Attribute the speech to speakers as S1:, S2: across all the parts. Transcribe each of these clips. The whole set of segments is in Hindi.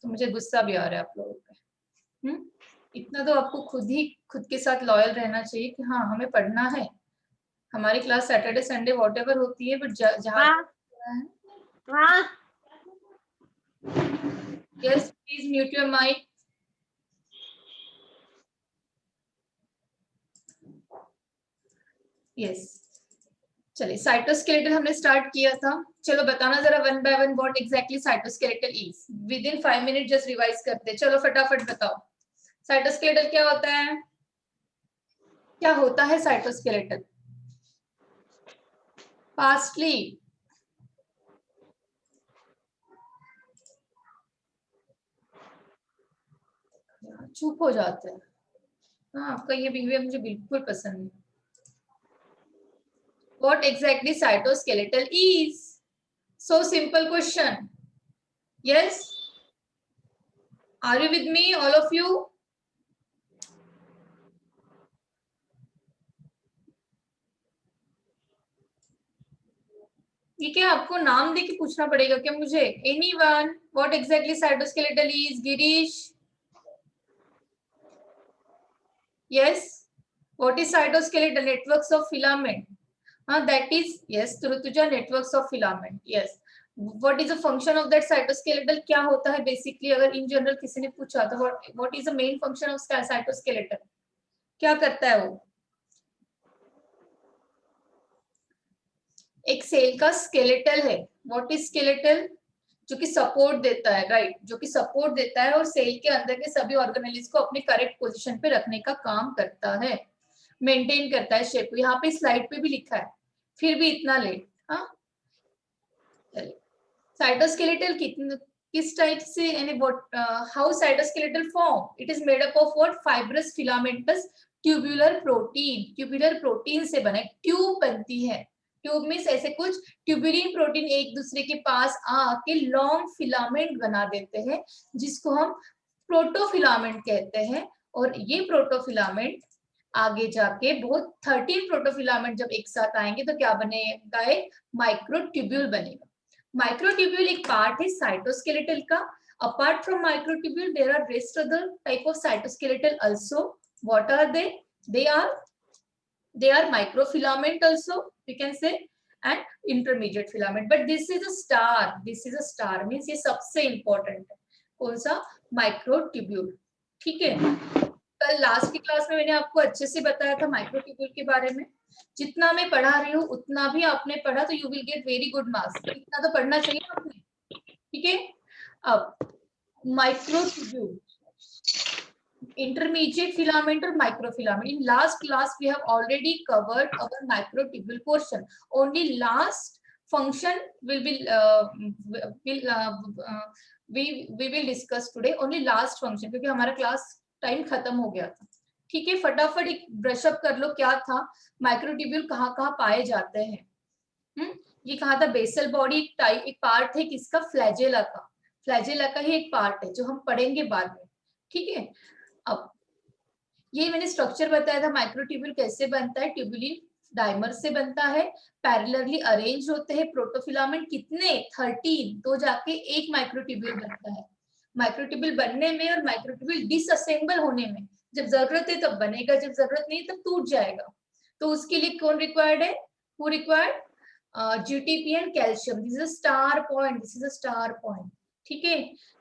S1: तो मुझे गुस्सा भी आ रहा है आप लोगों पे। इतना तो आपको खुद के साथ लॉयल रहना चाहिए कि हाँ हमें पढ़ना है। हमारी क्लास सैटरडे संडे वॉटेवर होती है, बट जहाँ
S2: हाँ
S1: yes please mute your mic. Yes चलिए, साइटोस्केलेटल हमने स्टार्ट किया था। चलो बताना जरा one by one what exactly cytoskeletal is. Within 5 minute just revise करते। चलो फटाफट बताओ साइटोस्केलेटल क्या होता है, क्या होता है साइटोस्केलेटल। फास्टली चुप हो जाते हैं। हाँ आपका ये बिहेवियर मुझे बिल्कुल पसंद नहीं। What exactly cytoskeletal is? So simple question. Yes? Are you with me, all of you? ठीक है, आपको नाम देके पूछना पड़ेगा क्या मुझे? Anyone? What exactly cytoskeletal is? Girish? Yes? What is cytoskeletal? Networks of filament. That is, yes, Rutuja, networks of filament. Yes. What is the function of that cytoskeletal? क्या होता है बेसिकली, अगर इन जनरल किसी ने पूछा तो what is the main function of cytoskeleton? क्या करता है वो? एक सेल का स्केलेटल है। What is skeletal? जो कि सपोर्ट देता है, राइट, जो कि सपोर्ट देता है और सेल के अंदर के सभी ऑर्गेनेल्स को अपने करेक्ट पोजीशन पे रखने का काम करता है, मेंटेन करता है शेप। यहाँ पे स्लाइड पे भी लिखा है, फिर भी इतना लेट। हाँ चलिए, साइटोस्केलेटल किस टाइप से, यानी what how cytoskeletal form? It is made up of what? Fibrous filamentous tubular protein. Tubular protein से बना ट्यूब बनती है। ट्यूब मीन्स ऐसे कुछ ट्यूबुलिन प्रोटीन एक दूसरे के पास आके लॉन्ग फिलामेंट बना देते हैं, जिसको हम प्रोटोफिलामेंट कहते हैं। और ये प्रोटोफिलामेंट आगे जाके बहुत 13 प्रोटोफिलामेंट जब एक साथ आएंगे तो क्या बनेगा? एक माइक्रोट्यूब्यूल बनेगा। माइक्रोट्यूब्यूल एक पार्ट है साइटोस्केलेटल का। Apart from microtubule there are rest other type of cytoskeletal also. What are they? They are microfilament also, we can say, and intermediate filament. But this is a star means ये सबसे important है। कौन सा? माइक्रोट्यूब्यूल। ठीक है, कल लास्ट की क्लास में मैंने आपको अच्छे से बताया था माइक्रोट्यूब्यूल के बारे में। जितना मैं पढ़ा रही हूँ उतना भी आपने पढ़ा तो you will get very good marks. इतना तो पढ़ना चाहिए आपने। ठीक है, अब microtubule, intermediate filament or microfilament. In last class we have already covered our microtubule portion. Only last function will be we will discuss today. Only last function, क्योंकि हमारा क्लास टाइम खत्म हो गया था। ठीक है, फटाफट एक ब्रश अप कर लो। क्या था? माइक्रोट्यूब्यूल कहाँ कहाँ पाए जाते हैं? ये कहा था बेसल बॉडी एक पार्ट है किसका? फ्लैजेला का। फ्लैजेला का ही एक पार्ट है जो हम पढ़ेंगे बाद में। ठीक है, अब ये मैंने स्ट्रक्चर बताया था माइक्रोट्यूब्यूल कैसे बनता है। ट्यूबुलिन डाइमर से बनता है, पैरेलली अरेंज होते हैं प्रोटोफिलामेंट। कितने? 13, तो जाके एक माइक्रोट्यूब्यूल बनता है। माइक्रोट्यूब्यूल बनने में और माइक्रोट्यूब्यूल डिसअसेंबल होने में, जब जरूरत है तब बनेगा, जब जरूरत नहीं तब टूट जाएगा। तो उसके लिए कौन रिक्वायर्ड है? Who required? GTP and calcium. This is a star point, this is a star point. ठीक है,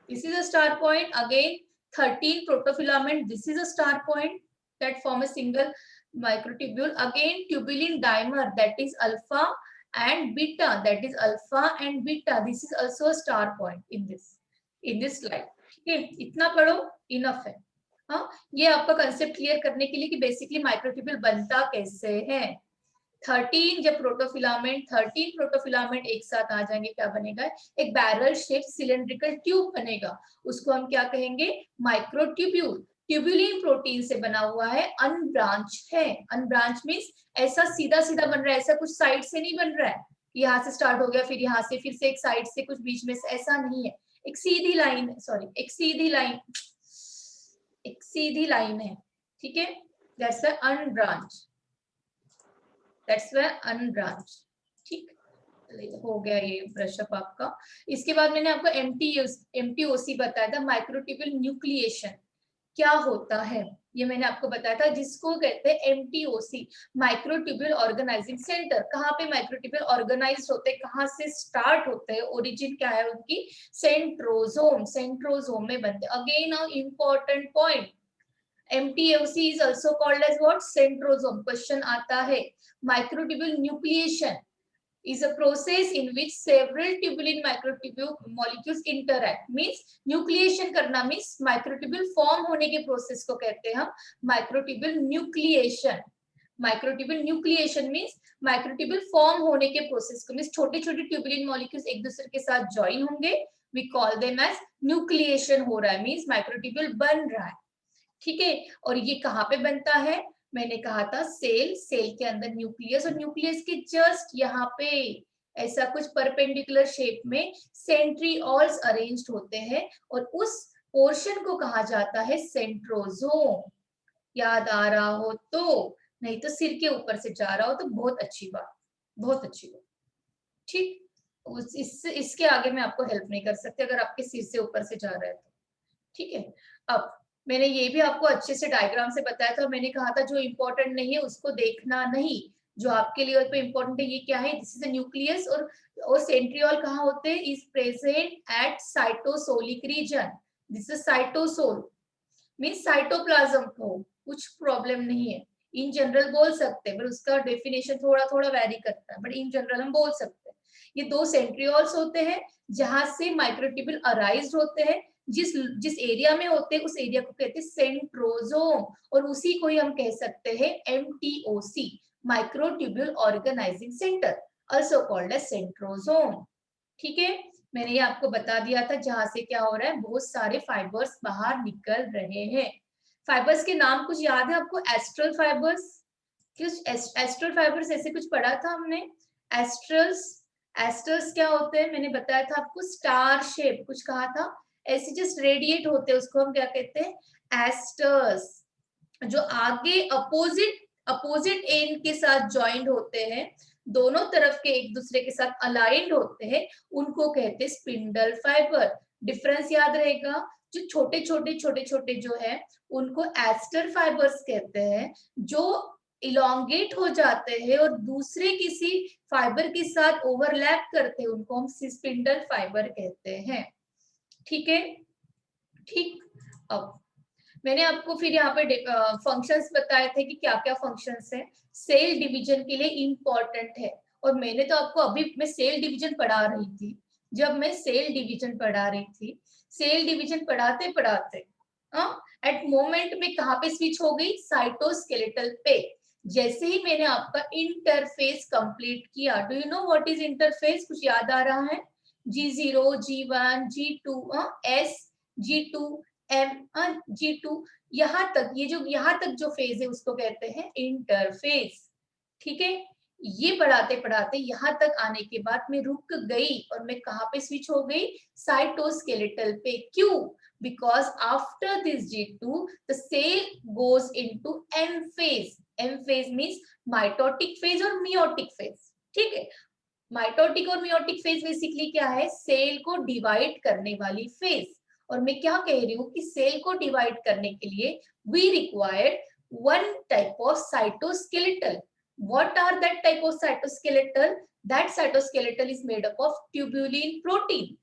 S1: this is a star point. Again 13 protofilament, this is a star point that form a single microtubule. Again tubulin dimer, that is alpha and beta, that is alpha and beta, this is also a star point in this slide. ठीक है, इतना पढ़ो, इनफ है। हाँ, ये आपका कंसेप्ट क्लियर करने के लिए कि बेसिकली माइक्रोट्यूब्यूल बनता कैसे है। 13 प्रोटोफिलामेंट एक साथ आ जाएंगे, क्या बनेगा? एक बैरल शेप सिलेंड्रिकल ट्यूब बनेगा। उसको हम क्या कहेंगे? माइक्रोट्यूब्यूल। ट्यूबुलिन प्रोटीन से बना हुआ है, अनब्रांच है। अनब्रांच मींस ऐसा सीधा सीधा बन रहा है, ऐसा कुछ साइड से नहीं बन रहा है, यहाँ से स्टार्ट हो गया फिर यहाँ से, फिर से एक साइड से कुछ बीच में से, ऐसा नहीं है। एक सीधी लाइन, सॉरी एक सीधी लाइन है। ठीक है, that's unbranch, that's why unbranch. ठीक, हो गया ये ब्रशअप आपका। इसके बाद मैंने आपको एमटीओसी बताया था, माइक्रोट्यूब्यूल न्यूक्लिएशन क्या होता है ये मैंने आपको बताया था, जिसको कहते हैं एमटीओसी, माइक्रोट्यूब्यूल ऑर्गेनाइजिंग सेंटर। कहाँ पे माइक्रोट्यूब्यूल ऑर्गेनाइज होते हैं, कहाँ से स्टार्ट होते हैं, ओरिजिन क्या है उनकी, सेंट्रोसोम, सेंट्रोसोम में बनते हैं। Again a important point, MTOC is also called as what, centrosome। Question आता है, microtubule nucleation is a process in which several tubulin microtubule molecules interact। means nucleation करना means microtubule form होने के process को कहते हैं हम microtubule nucleation। microtubule nucleation means microtubule form होने के process को, means छोटे छोटे tubulin molecules एक दूसरे के साथ join होंगे, we call them as nucleation हो रहा है, means microtubule बन रहा है, ठीक है। और ये कहाँ पे बनता है, मैंने कहा था सेल, सेल के अंदर न्यूक्लियस, और न्यूक्लियस के जस्ट यहाँ पे ऐसा कुछ परपेंडिकुलर शेप में सेंट्रिओल्स अरेंज्ड होते हैं, और उस पोर्शन को कहा जाता है सेंट्रोसोम। याद आ रहा हो तो, नहीं तो सिर के ऊपर से जा रहा हो तो बहुत अच्छी बात, बहुत अच्छी बात, ठीक। इसके आगे मैं आपको हेल्प नहीं कर सकती अगर आपके सिर से ऊपर से जा रहा है तो, ठीक है। अब मैंने ये भी आपको अच्छे से डायग्राम से बताया था, मैंने कहा था जो इंपॉर्टेंट नहीं है उसको देखना नहीं, जो आपके लिए पे इंपॉर्टेंट है ये क्या है, दिस इज अ न्यूक्लियस, और सेंट्रियोल कहाँ होते हैं, is present at cytosolic region, this is cytosol, means cytoplasm को कुछ प्रॉब्लम नहीं है, इन जनरल बोल सकते हैं, पर उसका डेफिनेशन थोड़ा थोड़ा वेरी करता है, बट इन जनरल हम बोल सकते हैं। ये दो सेंट्रियोल्स होते हैं जहां से माइक्रोट्यूब्यूल अराइज होते हैं, जिस जिस एरिया में होते हैं उस एरिया को कहते हैं सेंट्रोसोम, और उसी को ही हम कह सकते हैं MTOC, microtubule organising centre, also called as centrosome, ठीक है। मैंने ये आपको बता दिया था, जहां से क्या हो रहा है, बहुत सारे फाइबर्स बाहर निकल रहे हैं। फाइबर्स के नाम कुछ याद है आपको, एस्ट्रल फाइबर्स, कुछ एस्ट्रल फाइबर्स ऐसे कुछ पढ़ा था हमने, एस्ट्रल्स, एस्टर्स क्या होते हैं मैंने बताया था आपको, स्टार शेप कुछ कहा था, ऐसे जस्ट रेडिएट होते हैं उसको हम क्या कहते हैं, एस्टर्स। जो आगे अपोजिट अपोजिट एंड के साथ ज्वाइंट होते हैं, दोनों तरफ के एक दूसरे के साथ अलाइंड होते हैं, उनको कहते हैं स्पिंडल फाइबर। डिफरेंस याद रहेगा, जो छोटे छोटे छोटे छोटे जो है उनको एस्टर फाइबर्स कहते हैं, जो इलोंगेट हो जाते हैं और दूसरे किसी फाइबर के साथ ओवरलैप करते हैं, उनको हम स्पिंडल फाइबर कहते हैं, ठीक है, ठीक। अब मैंने आपको फिर यहाँ पे फंक्शंस बताए थे कि क्या क्या फंक्शंस हैं, सेल डिवीजन के लिए इंपॉर्टेंट है, और मैंने तो आपको अभी मैं सेल डिवीजन पढ़ा रही थी, जब मैं सेल डिवीजन पढ़ा रही थी, सेल डिवीजन पढ़ाते पढ़ाते एट मोमेंट में कहाँ पे स्विच हो गई, साइटोस्केलेटल पे। जैसे ही मैंने आपका इंटरफेस कंप्लीट किया, do you know what is interface, कुछ याद आ रहा है, G0, G1, G2, S, G2, G2, यहाँ तक, ये जो यहाँ तक जो फेज है उसको कहते हैं इंटरफेस, ठीक है। ये पढ़ाते पढ़ाते यहाँ तक आने के बाद मैं रुक गई, और मैं कहाँ पे स्विच हो गई, साइटोस्केलेटल पे। क्यों, because after this G2 the cell goes into M phase. M phase means mitotic phase और मियोटिक फेज, ठीक है। माइटोटिक और मियोटिक फेज बेसिकली क्या है, सेल को डिवाइड करने वाली फेज। और मैं क्या कह रही हूँ कि सेल को डिवाइड करने के लिए we required one type of cytoskeletal. what are that type of cytoskeletal, that cytoskeletal is made up of tubulin protein.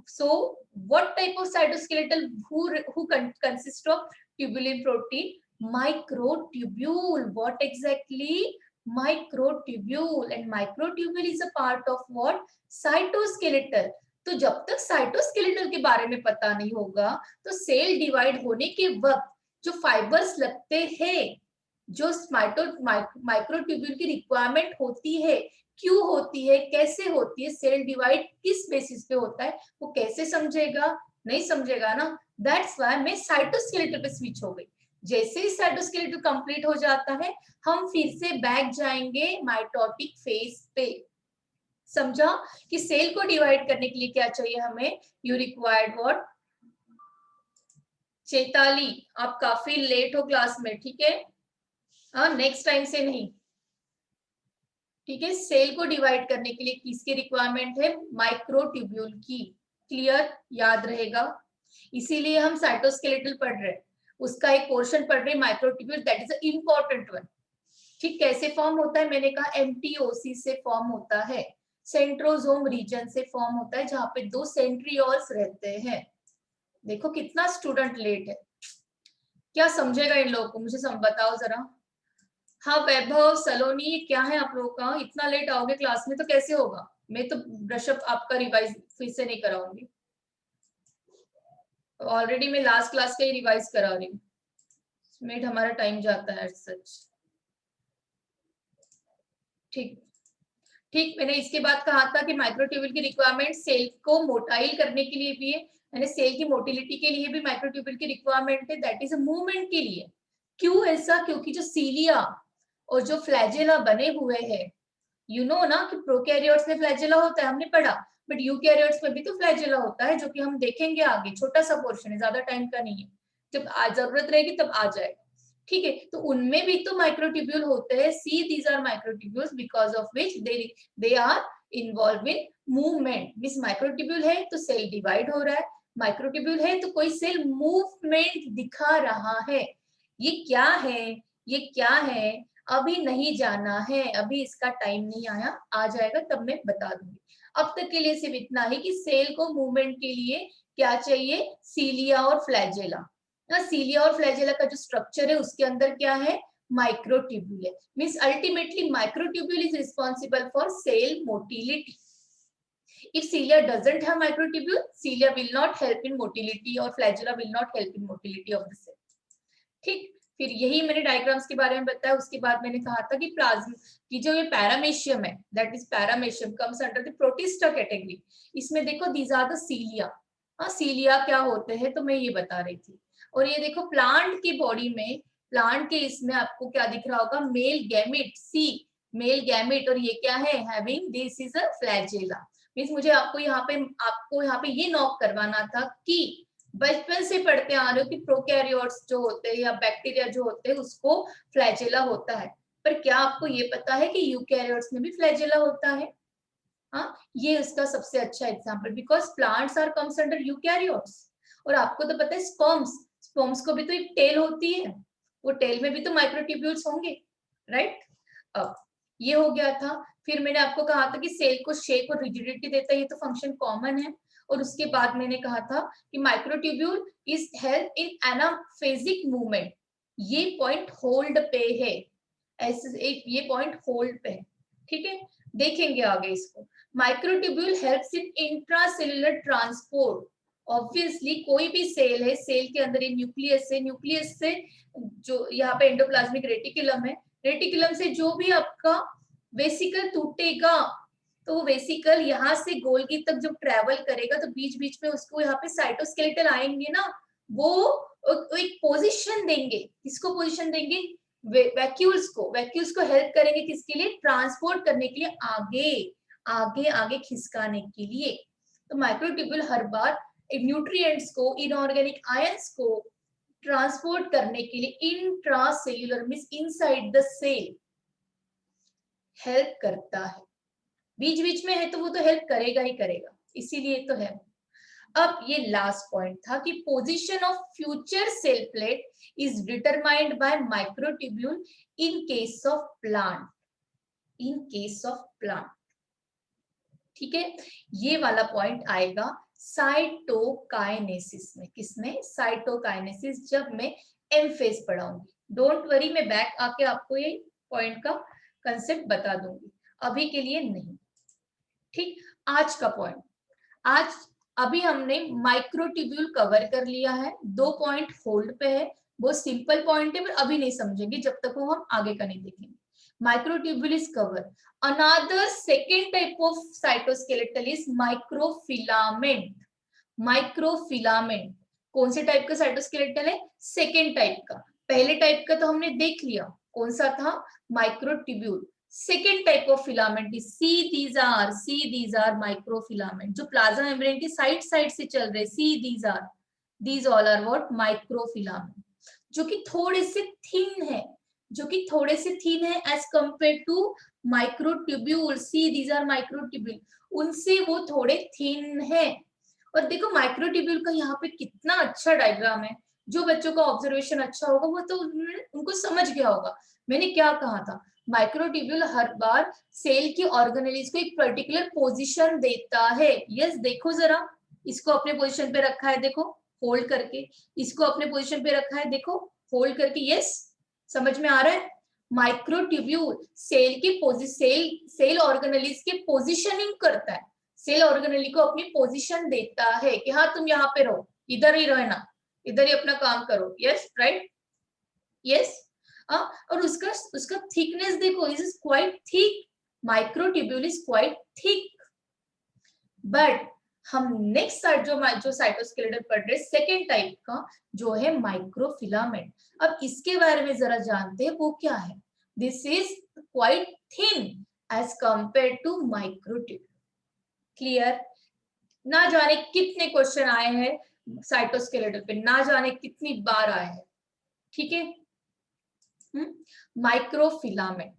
S1: So what type of cytoskeletal who consist of tubulin protein, microtubule. What exactly, microtubule, and microtubule is a part of what, cytoskeletal। तो जब तक साइटोस्केलेटल के बारे में पता नहीं होगा तो सेल डिवाइड होने के वक्त जो फाइबर्स लगते हैं, जो माइक्रोट्यूब्यूल की रिक्वायरमेंट होती है, क्यों होती है, कैसे होती है, सेल डिवाइड किस बेसिस पे होता है, वो कैसे समझेगा, नहीं समझेगा ना। दैट्स व्हाई मैं साइटोस्केलेटल पे स्विच हो गई। जैसे ही साइटोस्केलेटल कंप्लीट हो जाता है, हम फिर से बैक जाएंगे माइटोटिक फेज पे। समझा कि सेल को डिवाइड करने के लिए क्या चाहिए हमें, यू रिक्वायर्ड व्हाट। चैताली, आप काफी लेट हो क्लास में, ठीक है, हाँ नेक्स्ट टाइम से नहीं। ठीक है, सेल को डिवाइड करने के लिए किसकी रिक्वायरमेंट है? माइक्रोट्यूब्यूल की। क्लियर, याद रहेगा। इसीलिए हम साइटोस्केलेटल पढ़ रहे हैं, उसका एक पोर्शन पढ़ रहे हैं microtubule, that is a important one. ठीक, कैसे फॉर्म होता है? मैंने कहा एमटीओसी से फॉर्म होता है, सेंट्रोसोम रीजन से फॉर्म होता है, जहां पे 2 सेंट्रियोल्स रहते हैं। देखो कितना स्टूडेंट लेट है, क्या समझेगा इन लोगों को? मुझे बताओ जरा। हाँ वैभव, सलोनी, क्या है आप लोगों का? इतना लेट आओगे क्लास में तो कैसे होगा? मैं तो ब्रशअप आपका रिवाइज फिर से नहीं कराऊंगी, ऑलरेडी मैं लास्ट क्लास का ही रिवाइज करा रही हूँ। मिनट हमारा टाइम जाता है सच। ठीक ठीक, मैंने इसके बाद कहा था कि माइक्रोट्यूब्यूल की रिक्वायरमेंट सेल को मोटाइल करने के लिए भी है, यानी सेल की मोटिलिटी के लिए भी माइक्रोट्यूब्यूल की रिक्वायरमेंट है, दैट इज अ मूवमेंट के लिए। क्यों ऐसा? क्योंकि जो सीलिया और जो फ्लैजेला बने हुए हैं, यू नो ना कि प्रोकैरियोट्स में फ्लैजेला होता है, हमने पढ़ा, बट यूकैरियोट्स में भी तो फ्लैजेला होता है, जो कि हम देखेंगे आगे, छोटा सा पोर्शन है, ज्यादा टाइम का नहीं है, जब जरूरत रहेगी तब आ जाएगा। ठीक है, तो उनमें भी तो माइक्रोट्यूब्यूल होते हैं। See these are microtubules because of which they are involve in movement. Means microtubule है तो सेल डिवाइड हो रहा है, माइक्रोट्यूब्यूल है तो कोई सेल मूवमेंट दिखा रहा है। ये क्या है, ये क्या है, अभी नहीं जाना है, अभी इसका टाइम नहीं आया, आ जाएगा तब मैं बता दूंगी। अब तक के लिए सिर्फ इतना ही कि सेल को मूवमेंट के लिए क्या चाहिए? सीलिया और फ्लैजेला। सीलिया और फ्लैजेला का जो स्ट्रक्चर है उसके अंदर क्या है? माइक्रोट्यूब्यूल है। Means ultimately microtubule is responsible for sale motility. If cilia doesn't have microtubule, cilia will not help in motility or flagella will not help in motility of the cell. ठीक, फिर यही मैंने डायग्राम्स के बारे में बताया। उसके बाद मैंने कहा था कि प्लाज्मा की जो ये पैरामेशियम है, that is paramecium comes under the protista category. इसमें देखो दीज आर द सीलिया। हाँ, सीलिया क्या होते हैं तो मैं ये बता रही थी। और ये देखो प्लांट की बॉडी में, प्लांट के इसमें आपको क्या दिख रहा होगा? मेल गैमेट, सी मेल गैमेट, और ये क्या है? Having this is a flagella. Means मुझे आपको यहाँ पे ये नोट करवाना था कि बचपन से पढ़ते आ रहे हो कि प्रोकैरियोट्स जो होते हैं या बैक्टीरिया जो होते हैं उसको फ्लैजेला होता है, पर क्या आपको ये पता है कि यूकैरियोट्स में भी फ्लैजेला होता है? हाँ, ये उसका सबसे अच्छा example, because plants are comes under eukaryotes. और आपको तो पता है स्पर्म्स, स्पर्म्स को भी तो एक टेल होती है, वो टेल में भी तो माइक्रोट्यूब्यूल्स होंगे, राइट? अब ये हो गया था। फिर मैंने आपको कहा था कि सेल को शेप और रिजिडिटी देता है, ये तो फंक्शन कॉमन है। और उसके बाद मैंने कहा था कि microtubule is help in anaphasic movement. ये पॉइंट होल्ड पे है, ऐसे एक ये पॉइंट होल्ड पे है। ठीक है, देखेंगे आगे इसको। Microtubule helps in intracellular transport. Obviously कोई भी सेल है, सेल के अंदर न्यूक्लियस है, न्यूक्लियस से जो यहाँ पे एंडोप्लाज्मिक रेटिकुलम है, रेटिकुलम से जो भी आपका वेसिकल टूटेगा तो वो वेसिकल यहाँ से गोल्गी तक जब ट्रेवल करेगा तो बीच बीच में उसको यहाँ पे साइटोस्केलेटल आएंगे ना, वो एक पोजीशन देंगे। किसको पोजीशन देंगे? वैक्यूल्स को। वैक्यूल्स को हेल्प करेंगे किसके लिए? ट्रांसपोर्ट करने के लिए, आगे आगे आगे खिसकाने के लिए। तो माइक्रोट्यूब्यूल हर बार न्यूट्रिएंट्स को, इनऑर्गेनिक आयंस को ट्रांसपोर्ट करने के लिए intracellular means inside the cell help करता है। बीच बीच में है तो वो तो हेल्प करेगा ही करेगा, इसीलिए तो है। अब ये लास्ट पॉइंट था कि position of future cell plate is determined by microtubule in case of plant, in case of plant. ठीक है, ये वाला पॉइंट आएगा साइटोकाइनेसिस में। किसमें? साइटोकाइनेसिस, जब मैं एमफेज पढ़ाऊंगी। डोंट वरी, मैं बैक आके आपको ये पॉइंट का कंसेप्ट बता दूंगी, अभी के लिए नहीं। ठीक, आज का पॉइंट, आज अभी हमने माइक्रोट्यूब्यूल कवर कर लिया है। 2 पॉइंट होल्ड पे है, बहुत सिंपल पॉइंट है, पर अभी नहीं समझेंगे जब तक वो हम आगे का नहीं देखेंगे। Microtubule is cover. Another second type of cytoskeletal is microfilament. Microfilament कौन से टाइप का साइटोस्केलेटल है? सेकेंड टाइप का। पहले टाइप का तो हमने देख लिया, कौन सा था? Microtubule. Second type of filament is these are microfilament, जो प्लाज्मा मेम्ब्रेन की साइड से चल रहे। these all are what? Microfilament, जो कि थोड़े से थिन है, जो कि थोड़े से थीन है as compare to microtubule. See these are microtubule, उनसे वो थोड़े थीन है। और देखो माइक्रोट्यूब्यूल का यहाँ पे कितना अच्छा डायग्राम है। जो बच्चों का ऑब्जर्वेशन अच्छा होगा वो तो उनको समझ गया होगा मैंने क्या कहा था। माइक्रोट्यूब्यूल हर बार सेल की ऑर्गेनेलिज को एक पर्टिकुलर पोजीशन देता है। यस देखो जरा, इसको अपने पोजीशन पे रखा है देखो होल्ड करके, इसको अपने पोजीशन पे रखा है देखो होल्ड करके। यस समझ में आ रहा है। माइक्रोट्यूब्यूल सेल की सेल ऑर्गेनेलिज के पोजिशनिंग करता है, सेल ऑर्गेनेली को अपनी पोजीशन देता है कि हाँ तुम यहाँ पे रहो, इधर ही रहना, इधर ही अपना काम करो। Yes right, yes. और उसका उसका थिकनेस देखो, is quite thick, microtubule is quite thick. But हम नेक्स्ट साइड जो साइटोस्केलेटल पढ़ रहे सेकेंड टाइप का जो है माइक्रोफिलामेंट। अब इसके बारे में जरा जानते हैं वो क्या है। This is quite thin as compare to microtubule. Clear? ना जाने कितने क्वेश्चन आए हैं साइटोस्केलेटल पे, ना जाने कितनी बार आए हैं। ठीक है, माइक्रोफिलामेंट।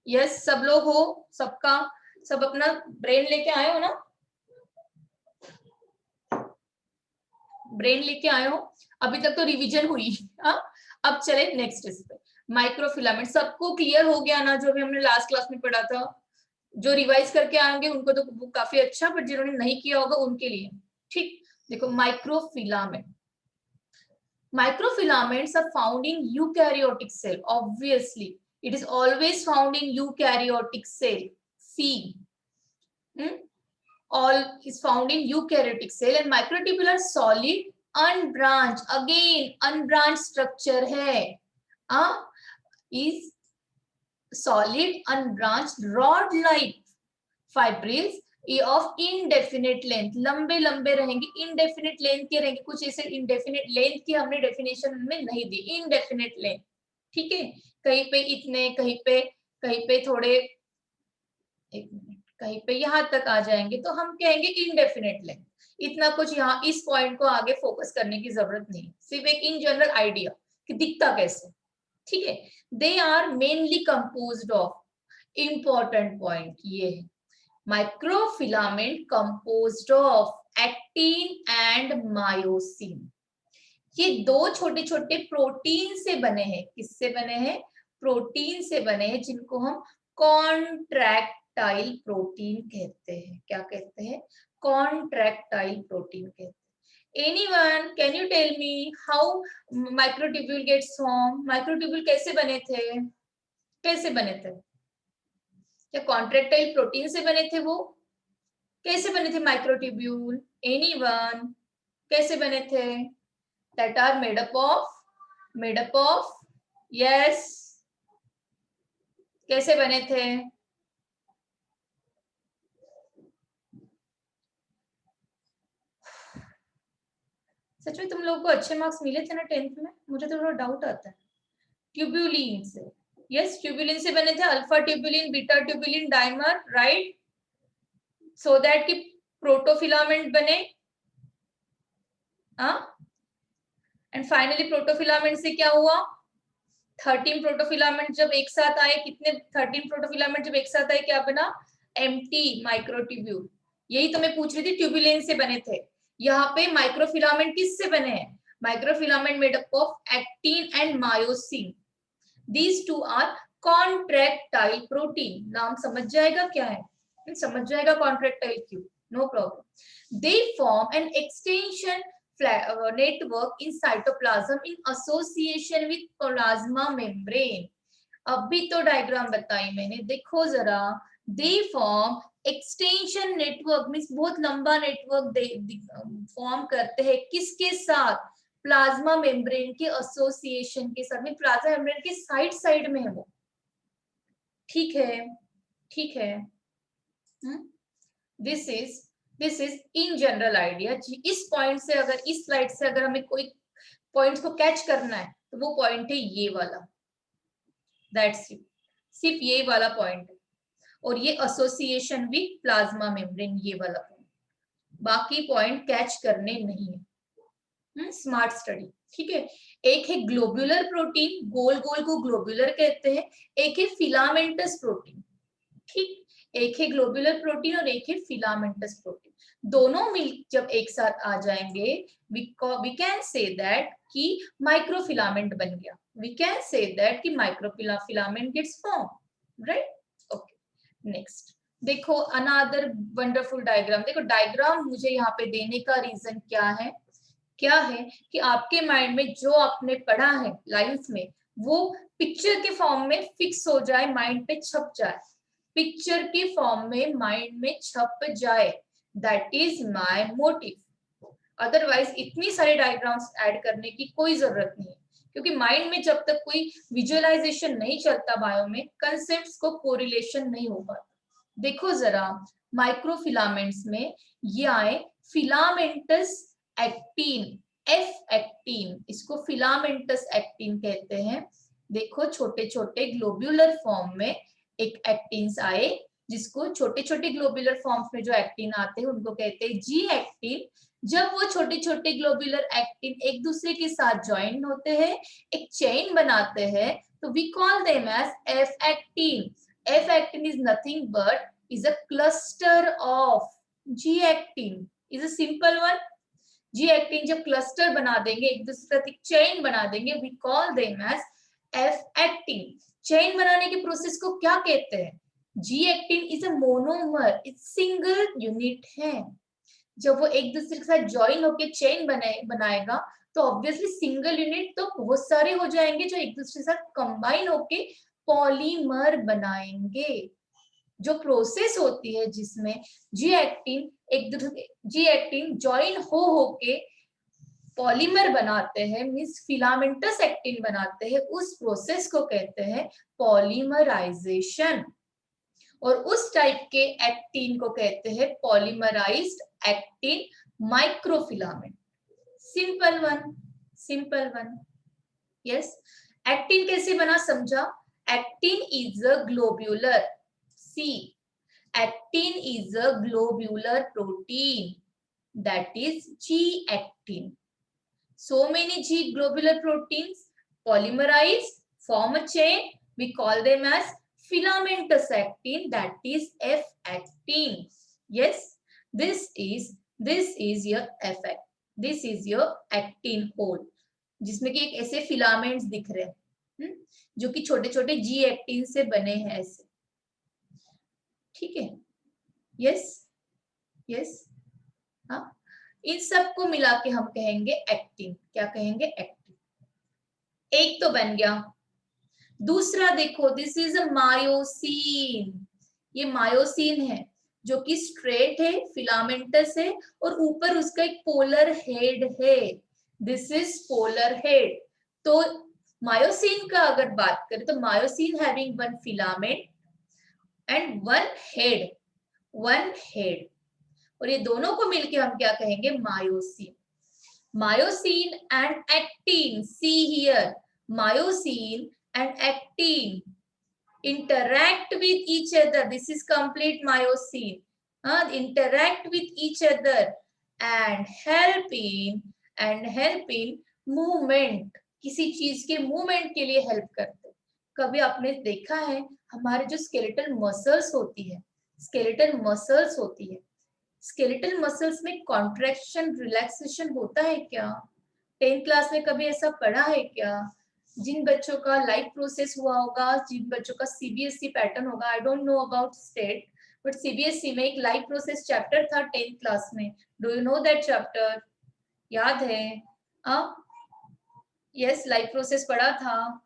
S1: यस सब लोग हो, सबका सब अपना ब्रेन लेके आए हो ना, ब्रेन लेके आए हो। अभी तक तो रिवीजन हुई। अब चले नेक्स्ट इस पे। माइक्रोफिलामेंट सबको क्लियर हो गया ना, जो भी हमने लास्ट क्लास में पढ़ा था। जो रिवाइज करके आएंगे उनको तो काफी अच्छा, पर जिन्होंने नहीं किया होगा उनके लिए ठीक। देखो microfilament, microfilaments are found in eukaryotic cell. Obviously it is always found in eukaryotic cell. C all is found in eukaryotic cell and microtubule are solid unbranched, again unbranched structure hai is solid unbranched rod like fibrils of indefinite length, लंबे लंबे रहेंगे, इनडेफिनेट लेंथ के रहेंगे। कुछ ऐसे इनडेफिनेट लेंथ की हमने डेफिनेशन में नहीं दी, इनडेफिनेट लेंथ। ठीक है, कहीं पे इतने, कहीं पे थोड़े, एक मिनट, कहीं पे यहाँ तक आ जाएंगे तो हम कहेंगे इनडेफिनेट लेंथ। इतना कुछ यहाँ इस पॉइंट को आगे फोकस करने की जरूरत नहीं, सिर्फ एक इन जनरल आइडिया कि दिखता कैसे। ठीक है, they are mainly composed of, important point ये है, microfilament composed of actin and myosin. ये दो छोटे छोटे प्रोटीन से बने हैं। किससे बने हैं? प्रोटीन से बने हैं, जिनको हम कॉन्ट्रैक्टाइल प्रोटीन कहते हैं। क्या कहते हैं? कॉन्ट्रैक्टाइल प्रोटीन कहते हैं। Anyone can you tell me how microtubule gets form? Microtubule कैसे बने थे? कैसे बने थे? क्या कॉन्ट्रैक्टाइल प्रोटीन से बने थे? वो कैसे बने थे माइक्रोट्यूब्यूल? एनीवन कैसे बने थे? That are made up of yes, कैसे बने थे? सच में तुम लोगों को अच्छे मार्क्स मिले थे ना 10th में? मुझे तो थोड़ा डाउट आता है। ट्यूब्यूलिन से, यस ट्यूब्यूलिन से बने थे, alpha tubulin, beta tubulin, dimer, right, so that कि प्रोटोफिलामेंट बने। एंड फाइनली प्रोटोफिलामेंट से क्या हुआ? 13 प्रोटोफिलामेंट जब एक साथ आए, कितने 13 प्रोटोफिलामेंट जब एक साथ आए क्या बना? Empty microtubule. यही तो मैं पूछ रही थी, ट्यूब्यूलिन से बने थे। यहाँ पे माइक्रोफिलामेंट किससे बने हैं? Microfilament made up of actin and myosin. These two are contractile protein. नाम समझ जाएगा क्या है? समझ जाएगा कॉन्ट्रैक्टाइल क्यों, no problem. They form an extension network in cytoplasm in association with plasma membrane. अभी तो डायग्राम बताई मैंने, देखो जरा। They form extension network, means बहुत लंबा नेटवर्क फॉर्म करते हैं। किसके साथ? प्लाज्मा मेम्ब्रेन के एसोसिएशन के साथ में। प्लाज्मा मेम्ब्रेन के साइड साइड में है वो। ठीक है, ठीक है। This is in general idea. इस पॉइंट से अगर, इस स्लाइड से अगर हमें कोई पॉइंट्स को कैच करना है तो वो पॉइंट है ये वाला, दैट्स इट, सिर्फ ये वाला पॉइंट है। और ये एसोसिएशन विद प्लाज्मा मेम्ब्रेन, ये वाला पॉइंट, बाकी पॉइंट कैच करने नहीं है। स्मार्ट स्टडी, ठीक है। एक है ग्लोब्यूलर प्रोटीन, गोल गोल को ग्लोब्यूलर कहते हैं। एक है फिलामेंटस प्रोटीन, ठीक, एक है ग्लोब्यूलर प्रोटीन और एक है फिलामेंटस प्रोटीन। दोनों मिल जब एक साथ आ जाएंगे, वी कैन से दैट कि माइक्रोफिलामेंट बन गया, वी कैन से दैट कि microfilament gets form, right. Okay, next देखो अनदर वंडरफुल डायग्राम। देखो डायग्राम मुझे यहाँ पे देने का रीजन क्या है कि आपके माइंड में जो आपने पढ़ा है लाइंस में वो पिक्चर के फॉर्म में फिक्स हो जाए, माइंड पे छप जाए, पिक्चर के फॉर्म में माइंड में छप जाए, that is my motive. Otherwise इतनी सारी डायग्राम्स ऐड करने की कोई जरूरत नहीं है, क्योंकि माइंड में जब तक कोई विजुअलाइजेशन नहीं चलता बायो में, कंसेप्ट्स को कोरिलेशन नहीं हो पाता। देखो जरा माइक्रोफिलामेंट्स में ये आए फिलामेंटस एक्टिन, एफ एक्टिन, इसको फिलामेंटस एक्टिन कहते हैं। देखो छोटे छोटे ग्लोब्यूलर फॉर्म में एक एक्टिन्स आए, जिसको छोटे छोटे ग्लोब्यूलर फॉर्म्स में जो एक्टिन आते हैं उनको कहते हैं जी एक्टिन। जब वो छोटे छोटे ग्लोब्यूलर एक्टिन एक दूसरे के साथ ज्वाइन होते हैं, एक चेन बनाते हैं, तो we call them as F actin. F actin is nothing but is a cluster of G actin, is a simple one. G actin जब cluster बना देंगे, एक दूसरे का चेन बना देंगे, we call them as F actin. Chain बनाने के प्रोसेस को क्या कहते हैं? G actin is a monomer, it's single unit है। जब वो एक दूसरे के साथ ज्वाइन होके चेन बनाएगा तो ऑब्वियसली सिंगल यूनिट तो बहुत सारे हो जाएंगे जो एक दूसरे के साथ कंबाइन होके पॉलीमर बनाएंगे। जो प्रोसेस होती है जिसमें जी एक्टिन ज्वाइन होके पॉलीमर बनाते हैं, मींस फिलामेंटस एक्टिन बनाते हैं, उस प्रोसेस को कहते हैं पॉलीमराइजेशन। और उस टाइप के एक्टिन को कहते हैं polymerised actin microfilament. Simple one, simple one. Yes, actin कैसे बना समझा? Actin is a globular, see, actin is a globular protein, that is G actin. So many G globular proteins polymerize, form a chain, we call them as filamentous actin, that is F actin. Yes, this is your F actin, this is your actin hole, जिसमें कि एक ऐसे फिलामेंट्स दिख रहे हैं जो कि छोटे छोटे जी एक्टिन से बने हैं ऐसे, ठीक है। यस यस, हाँ, इन सबको मिला के हम कहेंगे एक्टिन। क्या कहेंगे? एक्टिन। एक तो बन गया। दूसरा देखो, दिस इज अ मायोसिन। ये मायोसिन है जो कि स्ट्रेट है, फिलामेंटस है और ऊपर उसका एक पोलर हेड है। This is polar head. तो मायोसिन का अगर बात करें तो myosin having one filament and one head, और ये दोनों को मिलके हम क्या कहेंगे? Myosin. Myosin and actin, see here, myosin and actin interact with each other, this is complete myosine, interact with each other and help in movement, किसी चीज के मूवमेंट के लिए हेल्प करते। कभी आपने देखा है हमारे जो स्केलेटल मसल्स होती है, स्केलेटल मसल्स में कॉन्ट्रैक्शन रिलैक्सेशन होता है क्या? 10th क्लास में कभी ऐसा पढ़ा है क्या? जिन बच्चों का लाइफ प्रोसेस हुआ होगा, जिन बच्चों का सीबीएसई पैटर्न होगा, I don't know about state, but CBSE में एक लाइफ प्रोसेस चैप्टर था 10th क्लास में। Do you know that chapter? याद है? यस, लाइफ प्रोसेस पढ़ा था।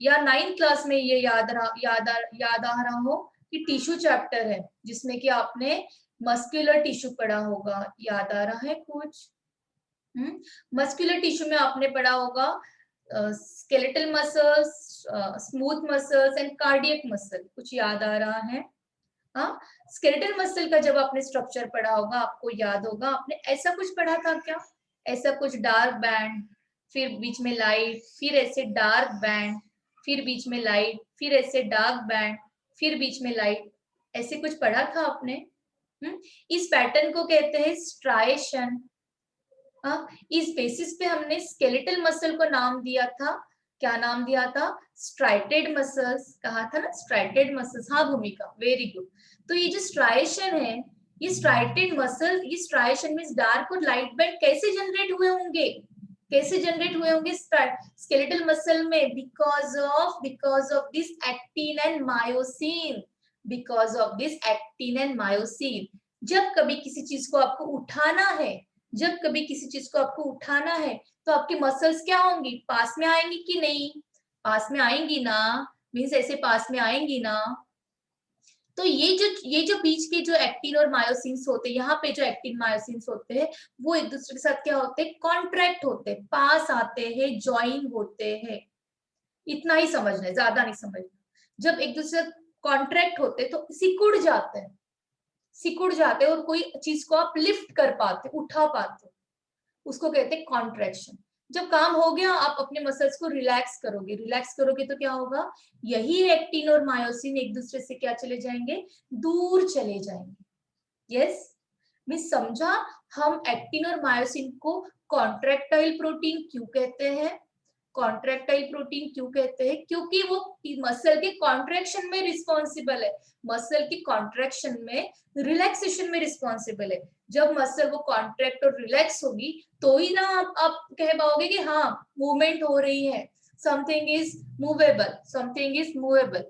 S1: या 9th क्लास में ये याद आ रहा हो कि टिश्यू चैप्टर है जिसमें कि आपने मस्कुलर टिश्यू पढ़ा होगा। याद आ रहा है कुछ? मस्कुलर टिश्यू में आपने पढ़ा होगा skeletal muscles, smooth muscles and cardiac muscle. कुछ याद आ रहा है? हाँ, स्केलेटल मसल का जब आपने स्ट्रक्चर पढ़ा होगा आपको याद होगा, आपने ऐसा कुछ पढ़ा था क्या? ऐसा कुछ डार्क बैंड, फिर बीच में लाइट, फिर ऐसे डार्क बैंड, फिर बीच में लाइट, फिर ऐसे डार्क बैंड, फिर बीच में लाइट, ऐसे कुछ पढ़ा था आपने? इस पैटर्न को कहते हैं स्ट्राइएशन। इस बेसिस पे हमने स्केलेटल मसल को नाम दिया था, क्या नाम दिया था? स्ट्राइटेड मसल्स कहा था ना, स्ट्राइटेड मसल्स। हाँ भूमिका, वेरी गुड। तो ये जो स्ट्राइएशन है, ये स्ट्राइटेड मसल, ये स्ट्राइएशन मींस डार्क और लाइट बैंड कैसे जनरेट हुए होंगे? कैसे जनरेट हुए होंगे स्केलेटल मसल में? Because of this actin and myosin, because of this actin and myosin. जब कभी किसी चीज को आपको उठाना है, जब कभी किसी चीज को आपको उठाना है, तो आपकी मसल्स क्या होंगी? पास में आएंगी कि नहीं? पास में आएंगी ना, मीन्स ऐसे पास में आएंगी ना। तो ये जो बीच के जो एक्टिन और मायोसिन्स होते हैं, यहाँ पे जो एक्टिन मायोसिन्स होते हैं, वो एक दूसरे के साथ क्या होते हैं? कॉन्ट्रैक्ट होते हैं, पास आते हैं, ज्वाइन होते हैं। इतना ही समझना है, ज्यादा नहीं समझना। जब एक दूसरे कॉन्ट्रैक्ट होते हैं तो सिकुड़ जाते हैं, सिकुड़ जाते हैं और कोई चीज को आप लिफ्ट कर पाते, उठा पाते, उसको कहते हैं कॉन्ट्रैक्शन। जब काम हो गया, आप अपने मसल्स को रिलैक्स करोगे, रिलैक्स करोगे तो क्या होगा? यही एक्टिन और मायोसिन एक दूसरे से क्या चले जाएंगे? दूर चले जाएंगे। यस, मैं समझा। हम एक्टिन और मायोसिन को कॉन्ट्रैक्टाइल प्रोटीन क्यों कहते हैं? कॉन्ट्रैक्टाइल प्रोटीन क्यों कहते हैं? क्योंकि वो मसल के कॉन्ट्रैक्शन में रिस्पॉन्सिबल है, मसल की कॉन्ट्रैक्शन में, रिलैक्सेशन में रिस्पॉन्सिबल है। जब मसल वो कॉन्ट्रैक्ट और रिलैक्स होगी तो ही ना आप कह पाओगे कि हाँ मूवमेंट हो रही है, something is movable, something is movable,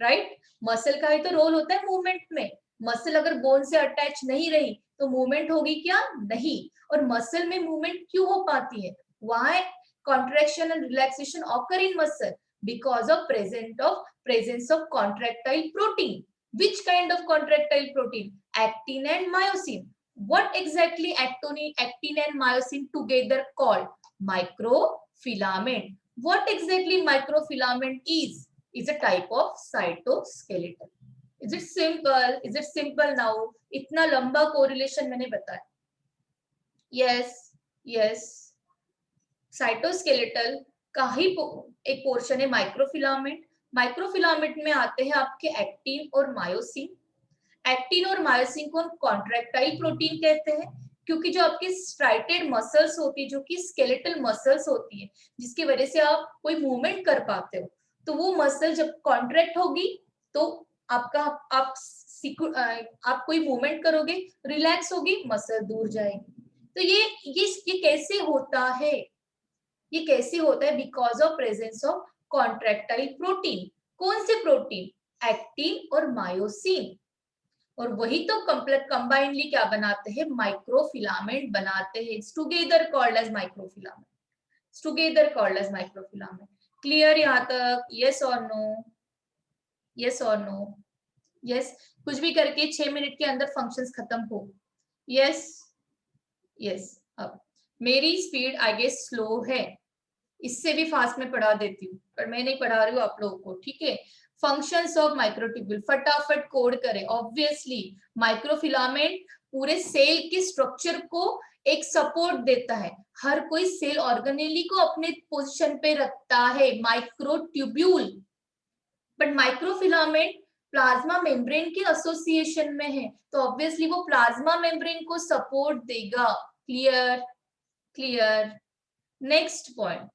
S1: right? Muscle का ही तो रोल होता है मूवमेंट में। मसल अगर बोन से अटैच नहीं रही तो मूवमेंट होगी क्या? नहीं। और मसल में मूवमेंट क्यों हो पाती है? Why contraction and relaxation occur in muscle? Because of presence of contractile protein. Which kind of contractile protein? Actin and myosin. What exactly actin and myosin together called? Microfilament. What exactly microfilament is? Is a type of cytoskeleton. Is it simple? Is it simple now? इतना लंबा correlation मैंने बताया। Yes, yes. साइटोस्केलेटल का ही एक पोर्शन है माइक्रोफिलामेंट। माइक्रोफिलामेंट में आते हैं आपके एक्टिन और मायोसिन। एक्टिन और मायोसिन को हम कॉन्ट्रैक्टाइल प्रोटीन कहते हैं, क्योंकि जो आपकी स्ट्राइटेड मसल्स होती है, जो कि स्केलेटल मसल्स होती है, जिसकी वजह से आप कोई मूवमेंट कर पाते हो, तो वो मसल जब कॉन्ट्रैक्ट होगी तो आपका आप कोई मूवमेंट करोगे, रिलैक्स होगी, मसल दूर जाएगी। तो ये कैसे होता है? ये कैसे होता है? Because of presence of contractile protein. कौन से प्रोटीन? एक्टिन और मायोसिन। और वही तो कंबाइनली क्या बनाते हैं? माइक्रोफिलामेंट बनाते हैं। It's together called as microfilament, together called as microfilament. Clear यहाँ तक? यस और नो? यस और नो? यस। कुछ भी करके 6 मिनट के अंदर फंक्शंस खत्म हो। Yes, yes. अब मेरी स्पीड आई गेस स्लो है, इससे भी फास्ट में पढ़ा देती हूँ, पर मैं नहीं पढ़ा रही हूँ आप लोगों को, ठीक है? फंक्शंस ऑफ माइक्रोट्यूब्यूल फटाफट कोड करें। ऑब्वियसली माइक्रोफिलामेंट पूरे सेल के स्ट्रक्चर को एक सपोर्ट देता है, हर कोई सेल ऑर्गेनेली को अपने पोजीशन पे रखता है, microtubule. But microfilament plasma membrane के एसोसिएशन में है, तो ऑब्वियसली वो प्लाज्मा मेम्ब्रेन को सपोर्ट देगा। Clear? Clear? Next point,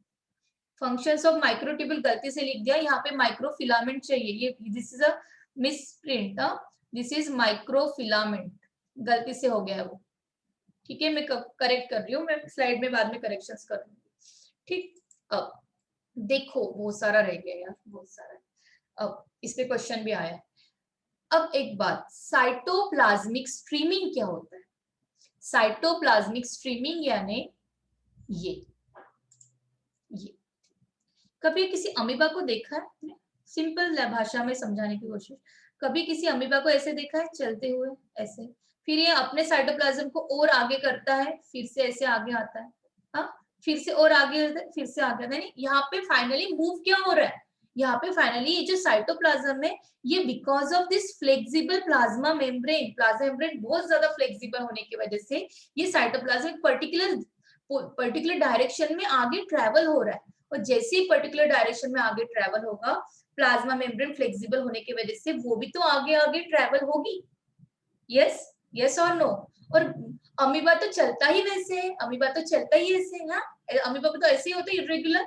S1: functions of microtubule गलती से लिख दिया, यहाँ पे माइक्रोफिलामेंट चाहिए। ये this is a misprint, this is microfilament, गलती से हो गया वो, ठीक है? मैं करेक्ट कर रही हूँ, मैं स्लाइड में बाद में करेक्शंस कर रही हूँ, ठीक? अब देखो बहुत सारा रह गया यार, बहुत सारा। अब इस पे क्वेश्चन भी आया। अब एक बात, साइटोप्लाज्मिक स्ट्रीमिंग क्या होता है? साइटोप्लाज्मिक स्ट्रीमिंग यानी ये कभी किसी अमीबा को देखा है? सिंपल भाषा में समझाने की कोशिश, कभी किसी अमीबा को ऐसे देखा है चलते हुए ऐसे, फिर ये अपने साइटोप्लाज्म को और आगे करता है, फिर से ऐसे आगे आता है, हाँ, फिर से और आगे, फिर से आगे आता है। यहाँ पे फाइनली मूव क्या हो रहा है? यहाँ पे फाइनली ये जो साइटोप्लाज्म है, ये because of this flexible plasma membrane, plasma membrane बहुत ज्यादा फ्लेक्सिबल होने की वजह से ये साइटोप्लाज्म पर्टिकुलर डायरेक्शन में आगे ट्रेवल हो रहा है। और जैसे ही पर्टिकुलर डायरेक्शन में आगे ट्रेवल होगा, प्लाज्मा मेम्ब्रेन फ्लेक्सिबल होने की वजह से वो भी तो आगे आगे ट्रेवल होगी। यस, यस और नो? और अमीबा तो चलता ही वैसे है, अमीबा तो चलता ही ऐसे है ना, अमीबा तो ऐसे ही होता है इरेगुलर,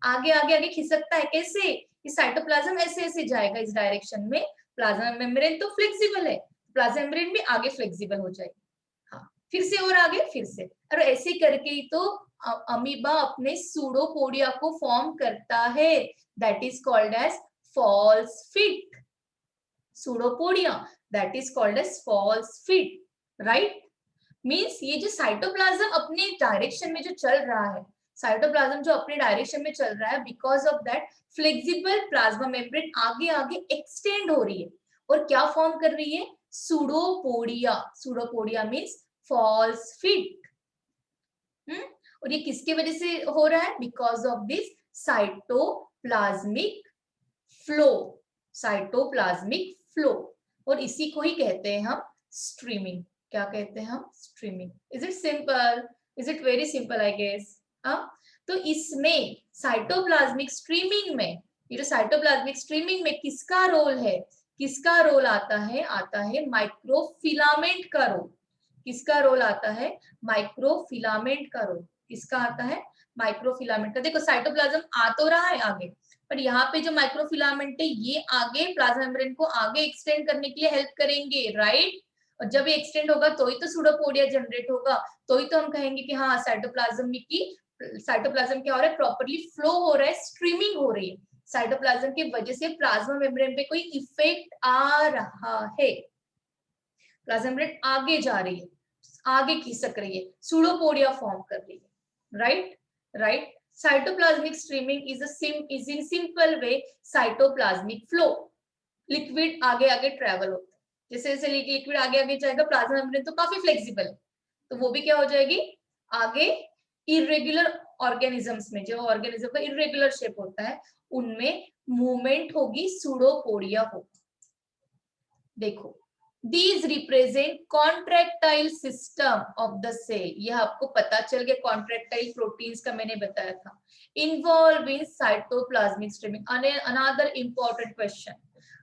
S1: आगे आगे आगे खिसकता है कैसे, ये साइटोप्लाज्म ऐसे ऐसे जाएगा इस डायरेक्शन में, प्लाज्मा मेम्ब्रेन तो फ्लेक्सिबल है, प्लाज्मा मेम्ब्रेन भी आगे फ्लेक्सिबल हो जाएगी, हाँ फिर से और आगे फिर से, और ऐसे करके ही तो अमीबा अपने सूडोपोडिया को फॉर्म करता है, that is called as false feet, pseudopodia that is called as false feet, right. Means ये जो साइटोप्लाज्म अपने डायरेक्शन में जो चल रहा है, साइटोप्लाज्म जो अपने डायरेक्शन में चल रहा है, because of that flexible plasma membrane आगे आगे एक्सटेंड हो रही है और क्या फॉर्म कर रही है, pseudopodia, pseudopodia means false feet. और ये किसके वजह से हो रहा है, because of this cytoplasmic flow, cytoplasmic flow, और इसी को ही कहते हैं हम स्ट्रीमिंग, क्या कहते हैं हम, streaming. Is it simple, is it very simple I guess, तो इसमें साइटोप्लाज्मिक स्ट्रीमिंग में, ये जो साइटोप्लाज्मिक स्ट्रीमिंग में किसका रोल है, किसका रोल आता है माइक्रोफिलामेंट का रोल, किसका रोल आता है, माइक्रोफिलामेंट का रोल, किसका आता है, माइक्रोफिलामेंट का। देखो साइटोप्लाज्म आ तो रहा है आगे, पर यहाँ पे जो माइक्रोफिलामेंट है ये आगे प्लाज्मा मेम्ब्रेन को आगे एक्सटेंड करने के लिए हेल्प करेंगे, राइट। और जब ये एक्सटेंड होगा तो ही तो सूडोपोडिया जनरेट होगा, तो ही तो हम कहेंगे कि हाँ साइटोप्लाज्म की, साइटोप्लाज्म क्या हो रहा है, प्रॉपर्ली फ्लो हो रहा है, स्ट्रीमिंग हो रही है, साइटोप्लाज्म की वजह से प्लाज्मा मेम्ब्रेन पे कोई इफेक्ट आ रहा है, प्लाज्मा मेम्ब्रेन आगे जा रही है, आगे खिसक रही है, सूडोपोडिया फॉर्म कर रही है, right right. Cytoplasmic streaming is in simple way cytoplasmic flow, liquid आगे आगे ट्रेवल होता है, जैसे जैसे लिक्विड आगे आगे जाएगा, प्लाज्मा मेम्ब्रेन तो काफी फ्लेक्सिबल है, तो वो भी क्या हो जाएगी आगे, इरेगुलर ऑर्गेनिजम्स में, जो ऑर्गेनिज्म का इरेगुलर शेप होता है उनमें मूवमेंट होगी, सूडोपोडिया होगा। देखो These represent contractile system of the cell, यह आपको पता चल गया, contractile proteins का मैंने बताया था, involved in cytoplasmic streaming। Another important question,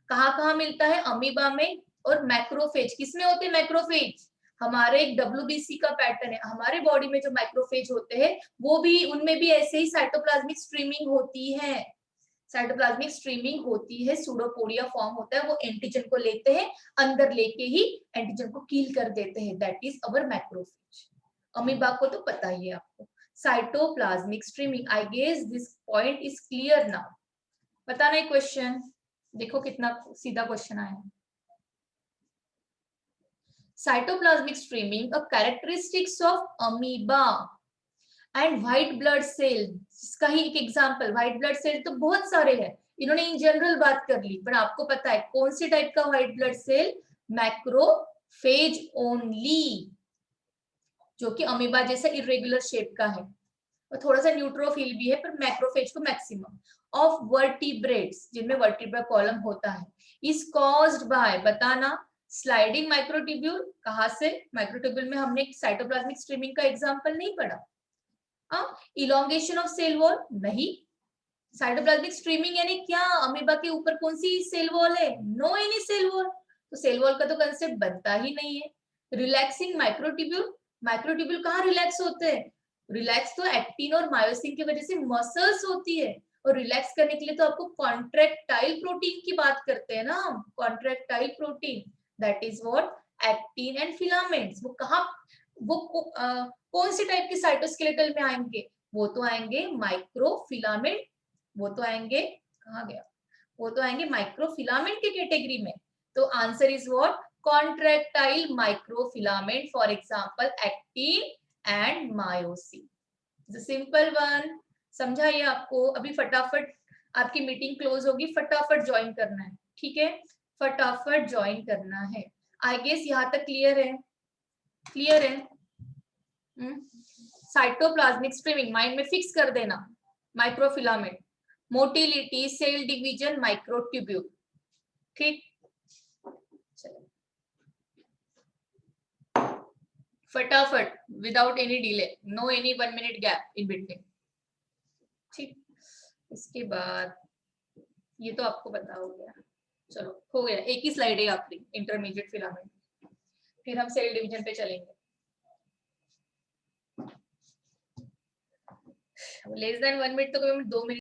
S1: कहाँ मिलता है, अमीबा में, और मैक्रोफेज किसमें होते हैं, मैक्रोफेज हमारे एक WBC का पैटर्न है, हमारे बॉडी में जो मैक्रोफेज होते हैं वो भी, उनमें भी ऐसे ही साइटोप्लाज्मिक स्ट्रीमिंग होती है, साइटोप्लाज्मिक स्ट्रीमिंग होती है, सूडोपोडिया फॉर्म होता है, वो एंटीजन को लेते हैं, अंदर लेके ही एंटीजन को किल कर देते हैं, that is our macrophage. Amoeba को तो पता ही है आपको, cytoplasmic streaming, I guess this point is clear now. पता नहीं क्वेश्चन, देखो कितना सीधा क्वेश्चन आया है। Cytoplasmic streaming a characteristics of amoeba and white blood cell, इसका ही एक एग्जांपल, व्हाइट ब्लड सेल तो बहुत सारे हैं, इन्होंने इन जनरल बात कर ली, पर आपको पता है कौन से टाइप का white blood cell, macrophage only, जो कि अमीबा जैसा इरेगुलर शेप का है, और थोड़ा सा न्यूट्रोफिल भी है, पर मैक्रोफेज को मैक्सिमम ऑफ वर्टिब्रेट्स, जिनमें वर्टिब्रा कॉलम होता है, इज कॉज्ड बाय, बताना, स्लाइडिंग माइक्रोट्यूब्यूल, कहां से, माइक्रोट्यूब्यूल में हमने साइटोप्लाज्मिक स्ट्रीमिंग का एग्जांपल नहीं पढ़ा, इलोंगेशन ऑफ सेल वॉल नहीं, साइटोप्लाज्मिक स्ट्रीमिंग यानी क्या, अमीबा के ऊपर कौन सी सेल वॉल है, नो एनी सेल वॉल, तो सेल वॉल का तो कंसेप्ट बनता ही नहीं है। रिलैक्सिंग माइक्रोट्यूब्यूल, माइक्रोट्यूब्यूल कहाँ रिलैक्स होते हैं, रिलैक्स तो एक्टिन और मायोसिन की वजह से मसल्स होती है, और रिलैक्स करने के लिए तो आपको कॉन्ट्रैक्टाइल प्रोटीन की बात करते हैं ना, contractile protein, that is what, actin and filaments, वो कहाँ, वो कौन से टाइप के साइटोस्केलेटल में आएंगे, वो तो आएंगे माइक्रोफिलामेंट, वो तो आएंगे, कहाँ गया, वो तो आएंगे माइक्रोफिलामेंट के कैटेगरी में, तो answer is what, contractile microfilament, for example actin and myosin, simple one, समझा ये आपको। अभी फटाफट आपकी मीटिंग क्लोज होगी, फटाफट ज्वाइन करना है, ठीक है, फटाफट ज्वाइन करना है, आई गेस यहाँ तक क्लियर है, क्लियर है। साइटोप्लाज्मिक स्ट्रीमिंग माइंड में फिक्स कर देना, microfilament, motility, cell division, microtubule, ठीक, चलो फटाफट, without any delay, no any 1 minute gap in between, ठीक। इसके बाद ये तो आपको पता हो गया, चलो हो गया, एक ही स्लाइड है आखिरी, इंटरमीडिएट फिलामेंट, फिर हम सेल डिवीजन पे चलेंगे। लेस देन 1 मिनट तो कभी 2 मिनट